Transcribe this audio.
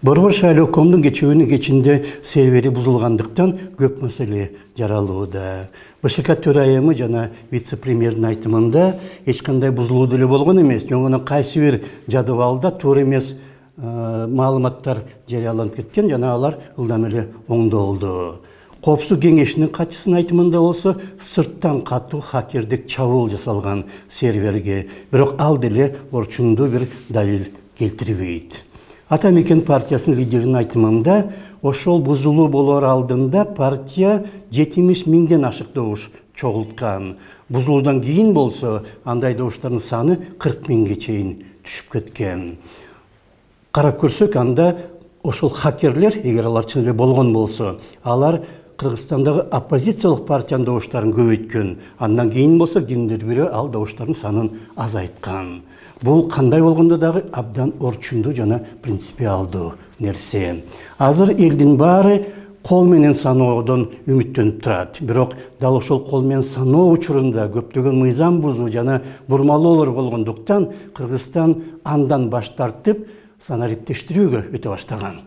Борбор шайлыкомдун кечүүнүн кечинде сервери бузулгандыктан көп маселе жаралууда. БШК төрайымы жана вице-премьердин айтымында эч кандай бузулуу деле болгон эмес. Жоңунун кайсы бир жадыбалда туура эмес маалыматтар жарыяланып кеткен жана алар ылдам эле оңдолду. Коопсуздук кеңешинин катчысынын айтымында болсо сырттан катуу хакердик чабуул жасалган серверге, бирок ал деле орчундуу бир далил келтирбейт. Атамекен партиясынын лидеринин айтымында ошол бузулуу болор алдында партия 70 миңден ашык добуш чогулткан. Бузулуудан кийин болсо андай добуштардын саны 40 миңге чейин түшүп кеткен. Карап көрсөк, анда ошол хакерлер, эгер алар чын эле болгон болсо, алар Кыргызстандагы оппозициялык партиянын добуштарын көбөйткөн. Андан кийин болсо кимдир бири ал добуштардын санын азайткан. Бул кандай болгондо дагы абдан орчундуу жана принципиалдуу нерсе. Азыр элдин баары кол менен саноодон үмүттөнүп турат. Бирок дал ошол кол менен саноо учурунда көптөгөн мыйзам бузуу жана бурмалоолор болгондуктан Кыргызстан андан баш тартып санариптештирүүгө өтө баштаган.